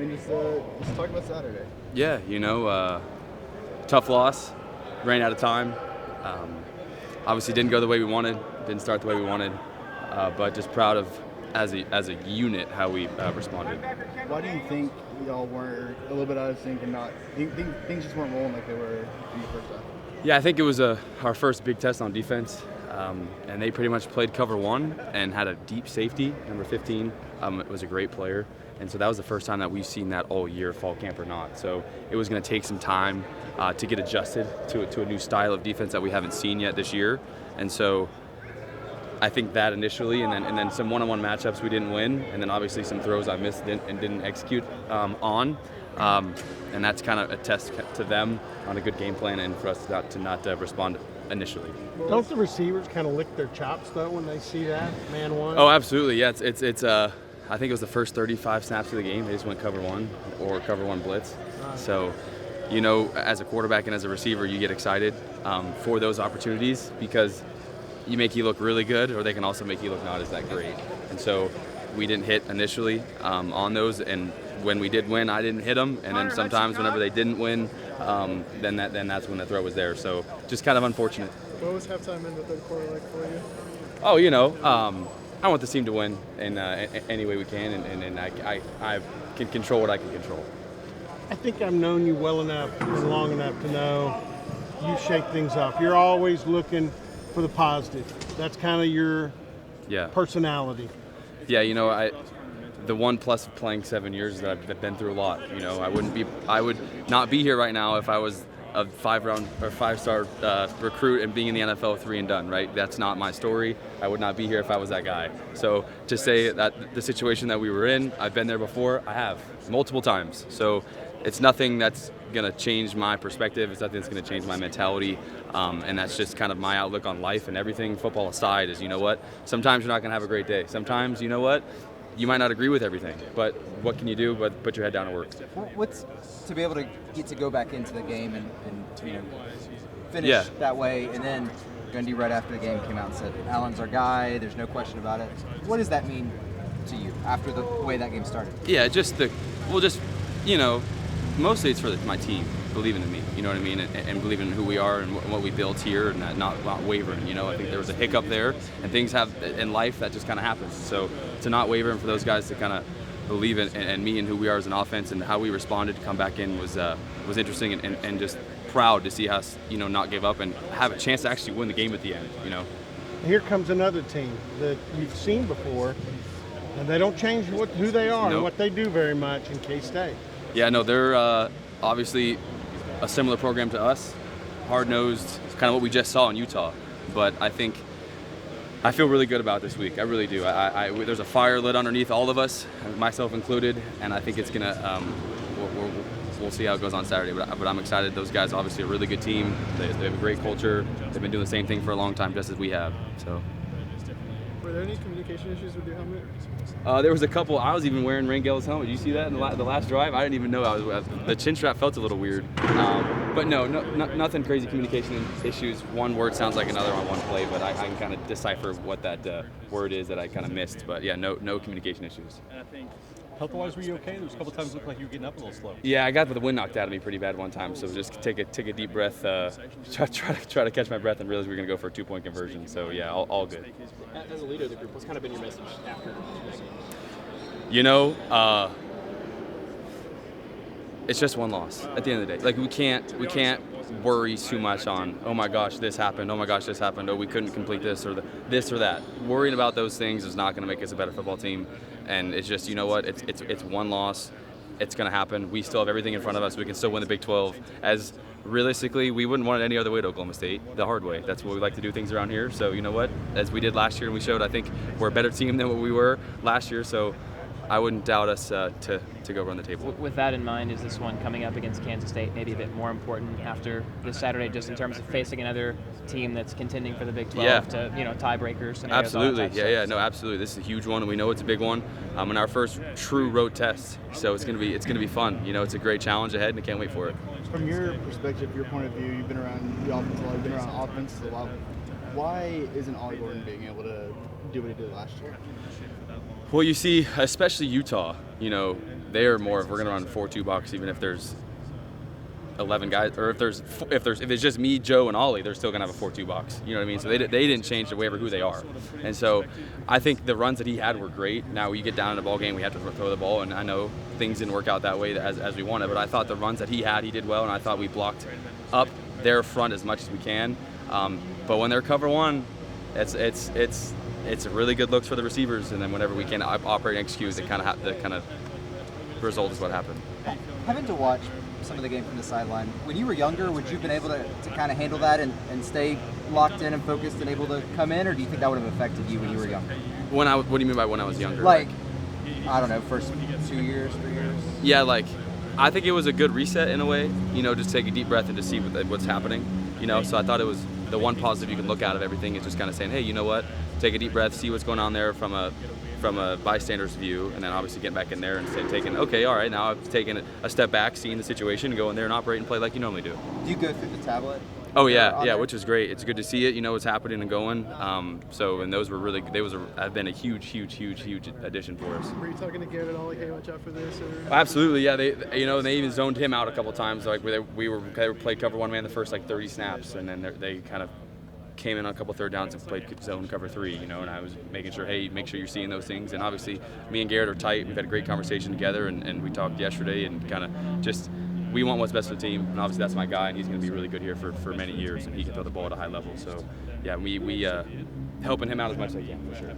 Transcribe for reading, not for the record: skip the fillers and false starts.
mean, just talk about Saturday. Yeah, tough loss, ran out of time. Obviously didn't go the way we wanted, didn't start the way we wanted, but just proud of, as a unit, how we responded. Why do you think y'all were a little bit out of sync and things just weren't rolling like they were in the first half? Yeah, I think it was our first big test on defense, and they pretty much played cover one and had a deep safety, number 15. It was a great player, and so that was the first time that we've seen that all year, fall camp or not. So it was going to take some time to get adjusted to a new style of defense that we haven't seen yet this year, and so I think that initially, and then some one-on-one matchups we didn't win, and then obviously some throws I missed and didn't execute on. And that's kind of a test to them on a good game plan, and for us to not respond initially. Don't the receivers kind of lick their chops though when they see that man one? Oh, absolutely. Yeah, it's I think it was the first 35 snaps of the game. They just went cover one or cover one blitz. So, as a quarterback and as a receiver, you get excited for those opportunities because you make you look really good, or they can also make you look not as that great. And so we didn't hit initially on those, and when we did win, I didn't hit them. And then sometimes whenever they didn't win, then that's when the throw was there. So just kind of unfortunate. What was halftime in the third quarter like for you? Oh, I want the team to win in any way we can, and I can control what I can control. I think I've known you well enough and long enough to know you shake things up. You're always looking for the positive. That's kind of your personality. Yeah, the one plus of playing 7 years is that I've been through a lot. I would not be here right now if I was a five-star recruit and being in the NFL 3 and done, right? That's not my story. I would not be here if I was that guy. So to say that the situation that we were in, I've been there before, I have, multiple times. So it's nothing that's going to change my perspective. It's nothing that's going to change my mentality. And that's just kind of my outlook on life and everything, football aside, is sometimes you're not going to have a great day. Sometimes, you might not agree with everything, but what can you do but put your head down and work? What's to be able to get to go back into the game and finish that way, and then Gundy right after the game came out and said, Allen's our guy, there's no question about it. What does that mean to you after the way that game started? Yeah, mostly it's for my team believing in me, you know what I mean, and believing in who we are and what we built here, and that not wavering. I think there was a hiccup there, and things have in life that just kind of happens. So to not waver, and for those guys to kind of believe in me and who we are as an offense and how we responded to come back in was interesting, and just proud to see us not give up and have a chance to actually win the game at the end. Here comes another team that you've seen before, and they don't change who they are and what they do very much in K-State. Yeah, no, they're obviously a similar program to us, hard-nosed, kind of what we just saw in Utah. But I feel really good about this week. I really do. There's a fire lit underneath all of us, myself included, and I think it's gonna. We'll see how it goes on Saturday. But I'm excited. Those guys obviously are a really good team. They have a great culture. They've been doing the same thing for a long time, just as we have. So. Were there any communication issues with your helmet? There was a couple. I was even wearing Rangel's helmet. Did you see that in the last drive? I didn't even know. The chin strap felt a little weird. But no, nothing crazy communication issues. One word sounds like another on one play, but I can kind of decipher what that word is that I kind of missed. But yeah, no communication issues. And I think health-wise, were you okay? There was a couple times it looked like you were getting up a little slow. Yeah, I got the wind knocked out of me pretty bad one time, so just take a deep breath, try to catch my breath, and realize we were going to go for a 2-point conversion. So yeah, all good. As a leader of the group, what's kind of been your message after? It's just one loss at the end of the day. Like we can't worry too much on, oh my gosh, this happened, oh my gosh, this happened, oh we couldn't complete this or this or that. Worrying about those things is not going to make us a better football team. And it's just, it's one loss. It's going to happen. We still have everything in front of us. We can still win the Big 12. As realistically, we wouldn't want it any other way to Oklahoma State, the hard way. That's what we like to do things around here. So you know what? As we did last year, and we showed, I think we're a better team than what we were last year. So I wouldn't doubt us to go run the table. With that in mind, is this one coming up against Kansas State maybe a bit more important after this Saturday, just in terms of facing another team that's contending for the Big 12 to tiebreakers? Absolutely, no, absolutely. This is a huge one, and we know it's a big one. And our first true road test, so it's gonna be fun. It's a great challenge ahead, and I can't wait for it. From your perspective, your point of view, you've been around the offense a lot, you've been around offense a lot. Why isn't Ollie Gordon being able to do what he did last year? Well, you see, especially Utah, you know, they are more of we're going to run 4-2 box even if there's 11 guys, or if it's just me, Joe, and Ollie, they're still gonna have a 4-2 box. You know what I mean? So they didn't change the way of who they are. And so I think the runs that he had were great. Now you get down in a ball game, we have to throw the ball, and I know things didn't work out that way as we wanted. But I thought the runs that he had, he did well, and I thought we blocked up their front as much as we can. But when they're cover one, it's really good looks for the receivers, and then whenever we can operate and execute, the kind of result is what happened. Having to watch some of the game from the sideline, when you were younger, would you have been able to kind of handle that and stay locked in and focused and able to come in, or do you think that would have affected you when you were younger? What do you mean by when I was younger? Like I don't know, first 2 years, 3 years? Yeah, like I think it was a good reset in a way, you know, just take a deep breath and to see what's happening, you know. So I thought it was the one positive you can look out of everything is just kind of saying, hey, you know what, take a deep breath, see what's going on there from a bystander's view, and then obviously getting back in there and taking, okay, all right, now I've taken a step back, seeing the situation, go in there and operate and play like you normally do. Do you go through the tablet? Oh yeah, which is great. It's good to see it, you know, what's happening and going. And those were have been a huge addition for us. Were you talking to Garrett at all, like, hey, watch out for this? Or? Absolutely, yeah. They even zoned him out a couple times. Like they played cover one man the first like 30 snaps, and then they kind of came in on a couple third downs and played zone cover 3, you know, and I was making sure, hey, make sure you're seeing those things. And obviously, me and Garrett are tight. We've had a great conversation together, and we talked yesterday and kind of just we want what's best for the team. And obviously, that's my guy, and he's going to be really good here for many years, and he can throw the ball at a high level. So, yeah, we helping him out as much as I can, for sure.